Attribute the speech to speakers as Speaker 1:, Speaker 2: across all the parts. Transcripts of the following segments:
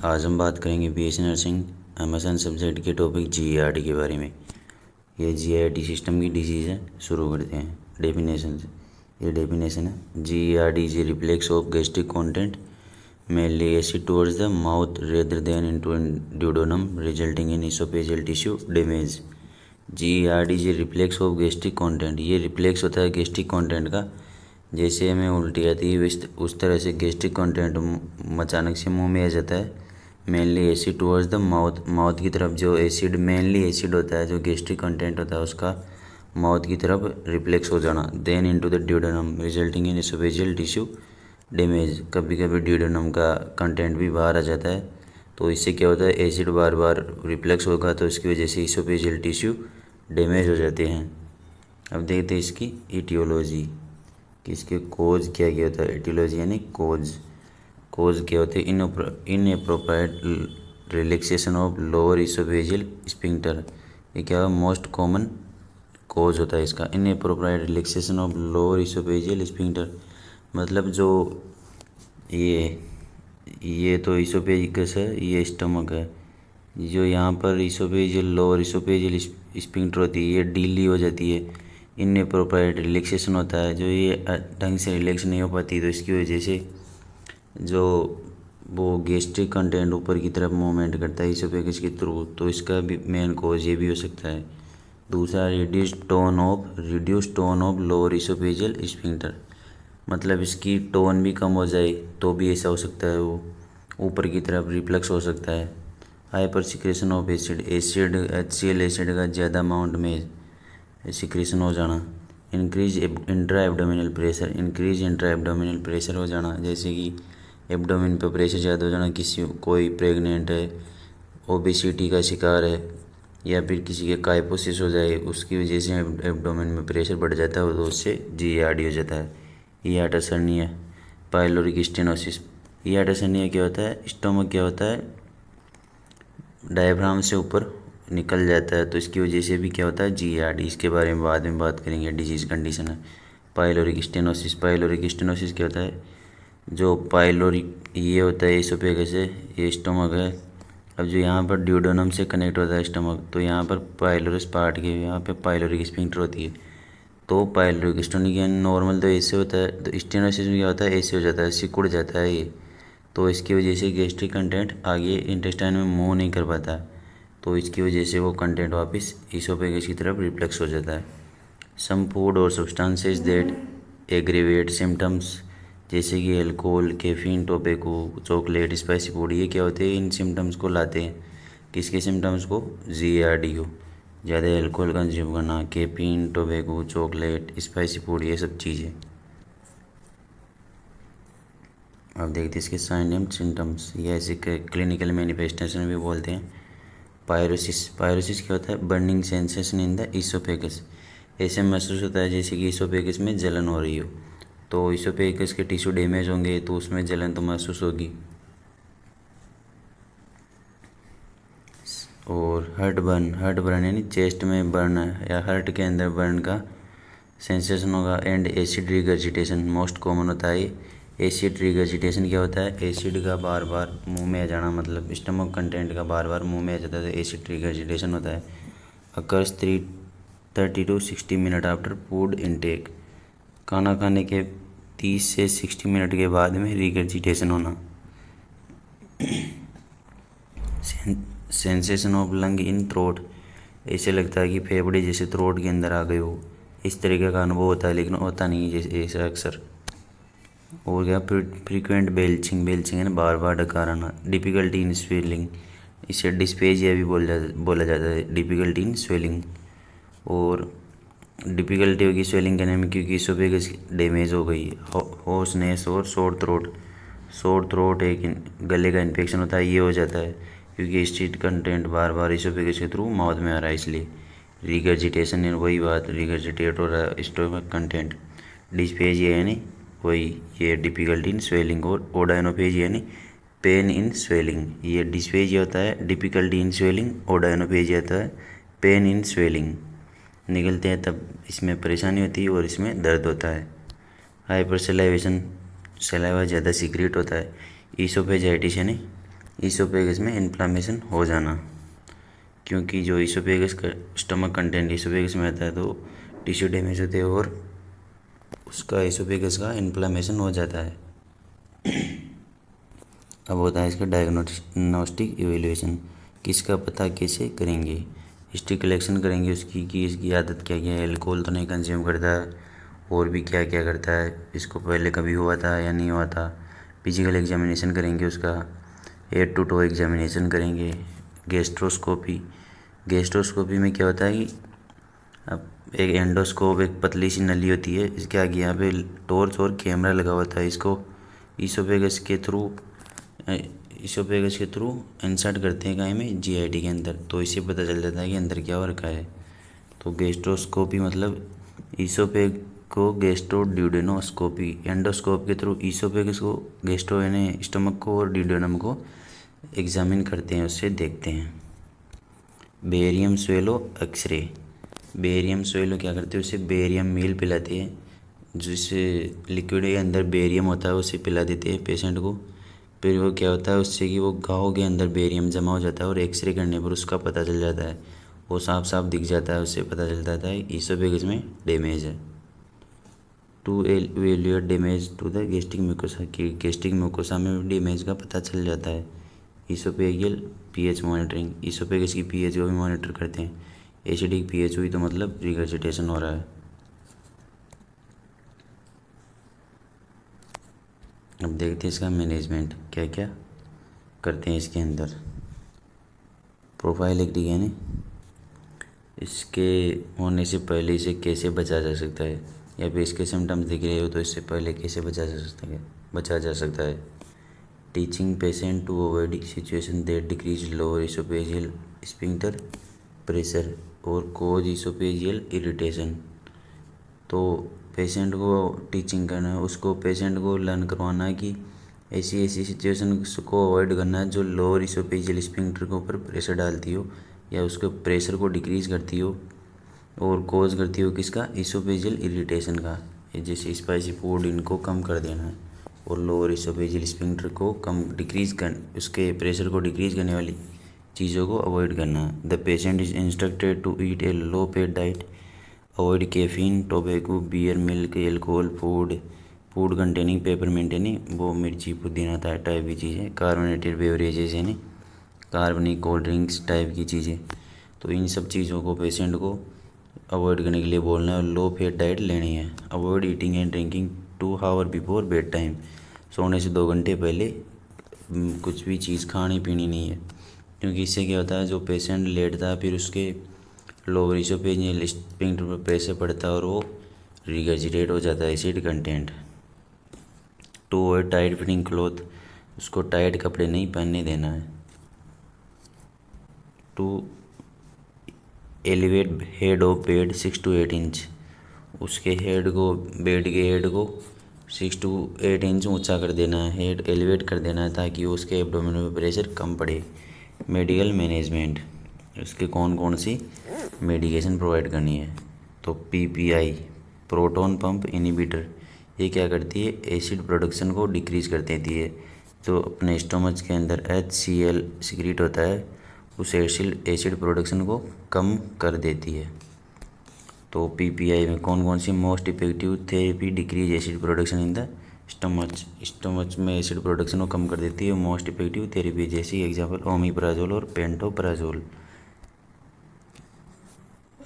Speaker 1: आज हम बात करेंगे बीएससी नर्सिंग एमएसएन सब्जेक्ट के टॉपिक जीईआरडी के बारे में। ये जीईआरडी सिस्टम की डिजीज़ है। शुरू करते हैं डेफिनेशन से। ये डेफिनेशन है, GERD is a reflex of gastric content mainly acid towards the mouth rather than into duodenum resulting in oesophageal tissue damage. GERD is a reflex of gastric content. ये reflex होता है gastric content का। जैसे हमें उल्टी आती है उस तरह से गैस्ट्रिक कंटेंट अचानक से मुंह में आ जाता है। Mainly acid towards the mouth की तरफ जो एसिड मेनली एसिड होता है, जो गैस्ट्रिक कंटेंट होता है उसका माउथ की तरफ रिफ्लेक्स हो जाना। Then into the duodenum resulting in oesophageal tissue damage. कभी कभी ड्यूडेनम का कंटेंट भी बाहर आ जाता है, तो इससे क्या होता है, एसिड बार बार रिफ्लेक्स होगा तो इसकी वजह से इसोफेजियल टिश्यू डैमेज हो जाते हैं। अब देखते हैं इसकी इटियोलॉजी कि इसके कोज क्या क्या होता है। इटियोलॉजी यानी कोज क्या होते हैं, inappropriate relaxation of lower oesophageal sphincter. ये क्या मोस्ट कॉमन कोज होता है इसका, inappropriate relaxation of lower oesophageal sphincter. मतलब जो ये तो इसोफेजिकस है, ये स्टमक है। जो यहाँ पर इसोफेजियल लोअर इसोफेजियल स्फिंक्टर होती है, ये ढीली हो जाती है। इनएप्रोप्रिएट रिलैक्सेशन होता है, जो ये ढंग से रिलैक्स नहीं हो पाती, तो इसकी वजह से जो वो गैस्ट्रिक कंटेंट ऊपर की तरफ मूवमेंट करता है इसोफेगस के थ्रू, तो इसका भी मेन कोज ये भी हो सकता है। दूसरा, reduce tone of lower oesophageal sphincter. मतलब इसकी टोन भी कम हो जाए तो भी ऐसा हो सकता है, वो ऊपर की तरफ रिफ्लेक्स हो सकता है। Hyper secretion of acid HCl acid का ज़्यादा अमाउंट में सिक्रेशन हो जाना। इंक्रीज इंट्रा एब्डोमिनल प्रेशर हो जाना। जैसे कि एब्डोमिन पे प्रेशर ज़्यादा हो जाना, कोई प्रेग्नेंट है, ओबेसिटी का शिकार है, या फिर किसी के काइपोसिस हो जाए, उसकी वजह से एब्डोमिन में प्रेशर बढ़ जाता है, तो उससे जीईआरडी हो जाता है। हियाटस हर्निया, पाइलोरिक स्टेनोसिस। हियाटस हर्निया क्या होता है, स्टोमक क्या होता है, डायफ्राम से ऊपर निकल जाता है, तो इसकी वजह से भी क्या होता है, जीईआरडी। इसके बारे में बाद में बात करेंगे, डिजीज़ कंडीशन है। पाइलोरिक स्टेनोसिस क्या होता है, जो पाइलोरिक ये होता है इसोफेगस है, ये स्टमक है। अब जो यहाँ पर ड्यूडेनम से कनेक्ट होता है स्टमक, तो यहाँ पर पाइलोरस पार्ट के यहाँ पे पाइलोरिक स्फिंक्टर होती है। तो पाइलोरिक स्टेनोसिस नॉर्मल तो ऐसे होता है, तो स्टेनोसिस में क्या होता है, ऐसे हो जाता है, सिकुड़ जाता है ये। तो इसकी वजह से गैस्ट्रिक कंटेंट आगे इंटेस्टाइन में मूव नहीं कर पाता, तो इसकी वजह से वो कंटेंट वापस इसोफेगस की तरफ रिफ्लेक्स हो जाता है। सम फूड और सब्सटेंसेस दैट एग्रीवेट सिम्टम्स, जैसे कि alcohol, caffeine, tobacco, chocolate, spicy food, ये क्या होते हैं, इन सिम्टम्स को लाते हैं। किसके सिम्टम्स को, जीईआरडी को। ज़्यादा अल्कोहल कंज्यूम करना, caffeine, tobacco, chocolate, spicy food, ये सब चीज़ें। अब देखते हैं इसके साइन एंड सिम्टम्स, ये ऐसे क्लिनिकल मैनिफेस्टेशन भी बोलते हैं। पायरोसिस क्या होता है, burning sensation in the oesophagus. ऐसे महसूस होता है जैसे कि इसोफेगस में जलन हो रही हो, तो इसोफेगस के टिश्यू डैमेज होंगे तो उसमें जलन तो महसूस होगी। और हार्ट बर्न यानी चेस्ट में बर्न या हार्ट के अंदर बर्न का सेंसेशन होगा। And acid regurgitation most common होता है। एसिड रिगर्जिटेशन क्या होता है, एसिड का बार बार मुंह में आ जाना, मतलब स्टमक कंटेंट का बार बार मुंह में आ जाता है, तो एसिड रिगर्जिटेशन होता है। Occurs 30 to 60 minute after food intake. खाना खाने के 30 से 60 मिनट के बाद में रिगर्जिटेशन होना। Sensation of lung in throat, ऐसे लगता है कि फेफड़े जैसे थ्रोट के अंदर आ गए हो, इस तरीके का अनुभव होता है, लेकिन होता नहीं है जैसे ऐसा अक्सर। हो गया फ्रीक्वेंट बेल्चिंग है ना, बार बार डकार आना। डिफिकल्टी इन स्वेलिंग, इसे डिस्पेजिया भी बोला जाता है, डिफिकल्टी इन स्वेलिंग। और डिफिकल्टी होगी स्वेलिंग करने में क्योंकि इसोफेगस डैमेज हो गई। होर्सनेस और शोर थ्रोट एक गले का इन्फेक्शन होता है, ये हो जाता है क्योंकि एसिड कंटेंट बार बार इसोफेगस के थ्रू माउथ में आ रहा है, इसलिए। रिगर्जिटेशन वही बात, रिगर्जिटेट हो रहा है स्टोमक कंटेंट। डिस्पेजिया यानी वही ये डिफिकल्टी इन स्वेलिंग। और ओडाइनोफेजिया यानी पेन इन स्वेलिंग। ये डिस्पेजिया होता है डिफिकल्टी इन स्वेलिंग, ओडाइनोफेजिया होता है पेन इन स्वेलिंग। निकलते हैं तब इसमें परेशानी होती है और इसमें दर्द होता है। हाइपर सलाइवेशन, सलाइवा ज़्यादा सीक्रेट होता है। ईसोफेजाइटिस यानी ईसोफेगस में इन्फ्लामेशन हो जाना, क्योंकि जो ईसोफेगस का स्टमक कंटेंट ईसोफेगस में आता है तो टिश्यू डैमेज होते हैं और उसका ईसोफेगस का इन्फ्लामेशन हो जाता है। अब होता है इसका डायग्नोस्टिक इवेल्युएशन। किसका पता कैसे करेंगे? हिस्ट्री कलेक्शन करेंगे उसकी कि इसकी आदत क्या क्या है, अल्कोहल तो नहीं कंज्यूम करता, और भी क्या क्या करता है, इसको पहले कभी हुआ था या नहीं हुआ था। फिजिकल एग्जामिनेशन करेंगे उसका, हेड टू टो एग्जामिनेशन करेंगे। गेस्ट्रोस्कोपी में क्या होता है कि अब एक एंडोस्कोप, एक पतली सी नली होती है, इसके आगे यहाँ पे टॉर्च और कैमरा लगा हुआ था, इसको ईसोफेगस के थ्रू इंसर्ट करते हैं गाय में जीआईटी के अंदर, तो इससे पता चल जाता है कि अंदर क्या हो रखा है। तो गेस्ट्रोस्कोपी मतलब ईसोफेग को गैस्ट्रोड्यूडेनोस्कोपी, एंडोस्कोप के थ्रू ईसोफेगस को, गैस्ट्रो यानी स्टमक को और ड्यूडेनम को एग्जामिन करते हैं, उससे देखते हैं। Barium swallow x ray. Barium swallow क्या करते हैं, उसे बेरियम मील पिलाते हैं, जिससे लिक्विड के अंदर बेरियम होता है उसे पिला देते हैं पेशेंट को। फिर वो क्या होता है उससे कि वो घाव के अंदर बेरियम जमा हो जाता है और एक्सरे करने पर उसका पता चल जाता है, वो साफ साफ दिख जाता है, उससे पता चल जाता है ईसोफेगस में डैमेज है। To evaluate damage to the gastric mucosa, की गैस्ट्रिक म्यूकोसा में डैमेज का पता चल जाता है। ईसोफेगियल पीएच मॉनिटरिंग, ईसोफेगस की पीएच को भी मॉनिटर करते हैं। एसिडिक पीएच हुई तो मतलब रिगर्जिटेशन हो रहा है। अब देखते हैं इसका मैनेजमेंट क्या क्या करते हैं इसके अंदर। प्रोफाइल एक दी है ना, इसके होने से पहले इसे कैसे बचा जा सकता है, या फिर इसके सिम्टम्स दिख रहे हो तो इससे पहले कैसे बचा जा सकता है। Teaching patient to avoid situation that decrease lower oesophageal sphincter pressure और कोज इसोफेजियल इरिटेशन। तो पेशेंट को टीचिंग करना है, उसको पेशेंट को लर्न करवाना है कि ऐसी ऐसी सिचुएशन को अवॉइड करना है जो लोअर इसोफेजियल स्फिंक्टर के ऊपर प्रेशर डालती हो या उसके प्रेशर को डिक्रीज़ करती हो और कोज करती हो किसका, इसोफेजियल इरिटेशन का। जैसे स्पाइसी फूड इनको कम कर देना है और लोअर इसोफेजियल स्फिंक्टर को उसके प्रेशर को डिक्रीज़ करने वाली चीज़ों को अवॉइड करना है। The patient is instructed to eat a low fat diet, avoid caffeine, tobacco, beer, milk, alcohol, food containing peppermint यानी वो मिर्ची पुदीना टाइप की चीज़ें, कार्बोनेटेड बेवरेजेस यानी कार्बनिक कोल्ड ड्रिंक्स टाइप की चीज़ें। तो इन सब चीज़ों को पेशेंट को अवॉइड करने के लिए बोलना है और लो फैट डाइट लेनी है। Avoid eating and drinking 2 hour before bed time, सोने से 2 घंटे पहले कुछ भी चीज़ खानी पीनी नहीं है, क्योंकि इससे क्या होता है जो पेशेंट लेटता है फिर उसके लोअर इसोफेजियल स्फिंक्टर पर प्रेशर पड़ता है और वो रिगर्जिटेट हो जाता है acid content. To avoid tight fitting cloth, उसको टाइट कपड़े नहीं पहनने देना है। To elevate head of bed 6 to 8 inch, उसके बेड के हेड को 6 to 8 इंच ऊंचा कर देना है, हेड एलिवेट कर देना है ताकि उसके एब्डोमेन में प्रेशर कम पड़े। मेडिकल मैनेजमेंट, उसके कौन कौन सी मेडिकेशन प्रोवाइड करनी है। तो पीपीआई, प्रोटॉन पंप इनहिबिटर, ये क्या करती है, एसिड प्रोडक्शन को डिक्रीज़ कर देती है। तो अपने स्टोमच के अंदर HCl सिक्रीट होता है, उस एसिड प्रोडक्शन को कम कर देती है। तो पीपीआई में कौन कौन सी most effective therapy decrease acid production in the stomach में एसिड प्रोडक्शन को कम कर देती है मोस्ट इफेक्टिव थेरेपी, जैसे एग्जाम्पल ओमिप्राजोल और पेंटोप्राजोल।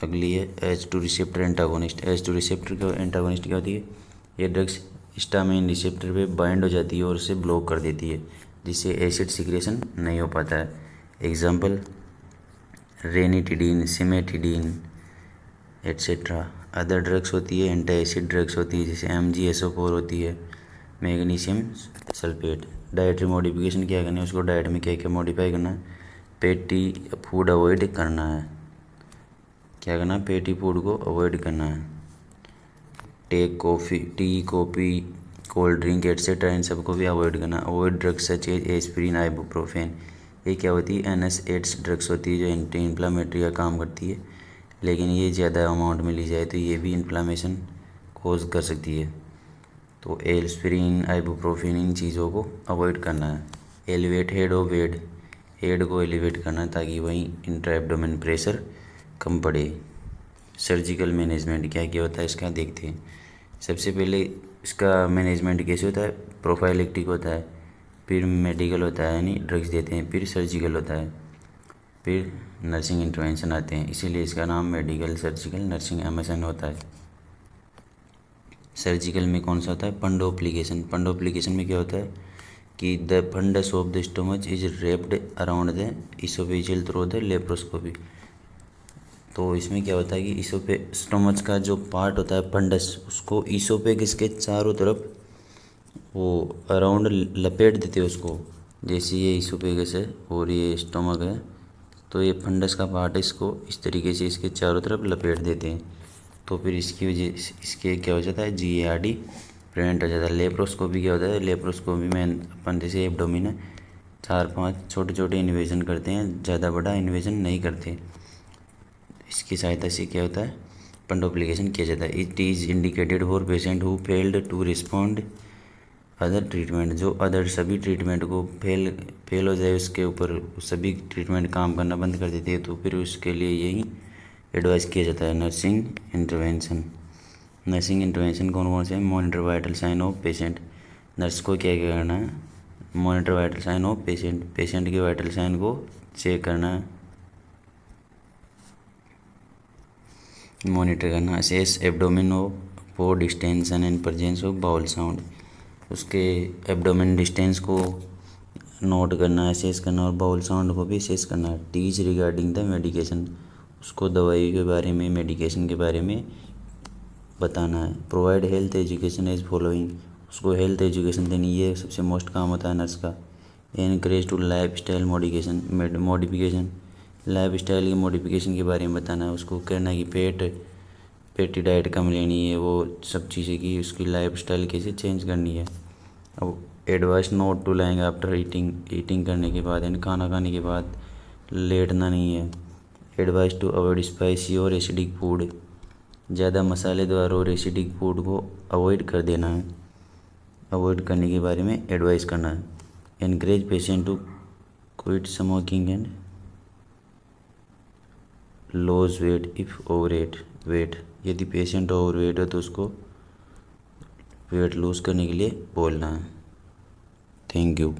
Speaker 1: अगली है H2 receptor antagonist. H2 receptor का एंटागोनिस्ट क्या होती है, ये ड्रग्स हिस्टामिन रिसेप्टर पे बाइंड हो जाती है और उसे ब्लॉक कर देती है, जिससे एसिड सिक्रेशन नहीं हो पाता है। Example ranitidine, cimetidine etcetera. Other drugs होती है एंटी एसिड ड्रग्स होती है, जैसे MgSO4 होती है, मैग्नीशियम सल्फेट। डाइटरी मॉडिफिकेशन क्या करना है, उसको डाइट में क्या क्या मॉडिफाई करना है, पेटी फूड अवॉइड करना है। क्या करना है, पेटी फूड को अवॉइड करना है। Tea coffee cold drink etcetera इन सबको भी अवॉइड करना। Avoid drugs such as aspirin, ibuprofen, ये क्या होती है, NSAIDs ड्रग्स होती है जो एंटी इन्फ्लामेटरी का काम करती है, लेकिन ये ज़्यादा अमाउंट में ली जाए तो ये भी इन्फ्लामेशन कोज कर सकती है। तो एस्पिरिन, आइबुप्रोफेन इन चीज़ों को अवॉइड करना है। एलिवेट हेड ऑफ हेड को एलिवेट करना ताकि वहीं इंट्रा एब्डोमेन प्रेशर कम पड़े। सर्जिकल मैनेजमेंट क्या क्या होता है इसका देखते हैं। सबसे पहले इसका मैनेजमेंट कैसे होता है, प्रोफाइलेक्टिक होता है, फिर मेडिकल होता है यानी ड्रग्स देते हैं, फिर सर्जिकल होता है, फिर नर्सिंग इंटरवेंशन आते हैं। इसीलिए इसका नाम मेडिकल सर्जिकल नर्सिंग MSN होता है। सर्जिकल में कौन सा होता है, पंडोप्लिकेशन। पंडोप्लिकेशन में क्या होता है कि the fundus of the stomach is wrapped around the oesophageal through the laparoscopy. तो इसमें क्या होता है कि स्टोमच का जो पार्ट होता है फंडस, उसको ईसोफेगस के चारों तरफ वो अराउंड लपेट देते हैं उसको। जैसे ये ईसोफेगस है और ये स्टोमक है, तो ये फंडस का पार्ट है, इसको इस तरीके से इसके चारों तरफ लपेट देते हैं। तो फिर इसकी वजह इसके क्या हो जाता है, GERD प्रिवेंट हो जाता है। लेप्रोस्कोपी क्या होता है, लेप्रोस्कोपी में अपन जैसे एब्डोमेन है 4-5 छोटे छोटे इन्वेजन करते हैं, ज़्यादा बड़ा इन्वेजन नहीं करते। इसकी सहायता से क्या होता है, पंडोप्लिकेशन किया जाता है। It is indicated for patient who failed to respond other treatment. जो अदर सभी ट्रीटमेंट को फेल हो जाए, उसके ऊपर सभी ट्रीटमेंट काम करना बंद कर देते हैं, तो फिर उसके लिए यही एडवाइस किया जाता है। Nursing intervention. नर्सिंग इंटरवेंशन कौन कौन से हैं, monitor vital sign of patient. Nurse को क्या क्या करना है, monitor vital sign of patient, patient के वाइटल साइन को चेक करना है, मॉनिटर करना। Assess abdomen of for distension and presence of bowel sound. उसके एब्डोमेन डिस्टेंस को नोट करना, असेस करना और बाउल साउंड को भी असेस करना है। Teach regarding the medication. उसको दवाई के बारे में, मेडिकेशन के बारे में बताना है। Provide health education as following. उसको हेल्थ एजुकेशन देनी, ये सबसे मोस्ट काम होता है नर्स का। Encourage to lifestyle modification. Lifestyle की मॉडिफिकेशन के बारे में बताना है। उसको कहना है कि पेटी डाइट कम लेनी है, वो सब चीज़ें की उसकी लाइफ स्टाइल कैसे चेंज करनी है। अब advice not to lying after eating करने के बाद यानी खाना खाने के बाद लेटना नहीं है। एडवाइस टू अवॉइड स्पाइसी और एसिडिक फूड। ज़्यादा मसालेदार और एसिडिक फूड को अवॉइड कर देना है। अवॉइड करने के बारे में एडवाइस करना है। Encourage patient to quit smoking and lose weight if weight. यदि पेशेंट ओवर वेट है तो उसको वेट लूज़ करने के लिए बोलना है। Thank you.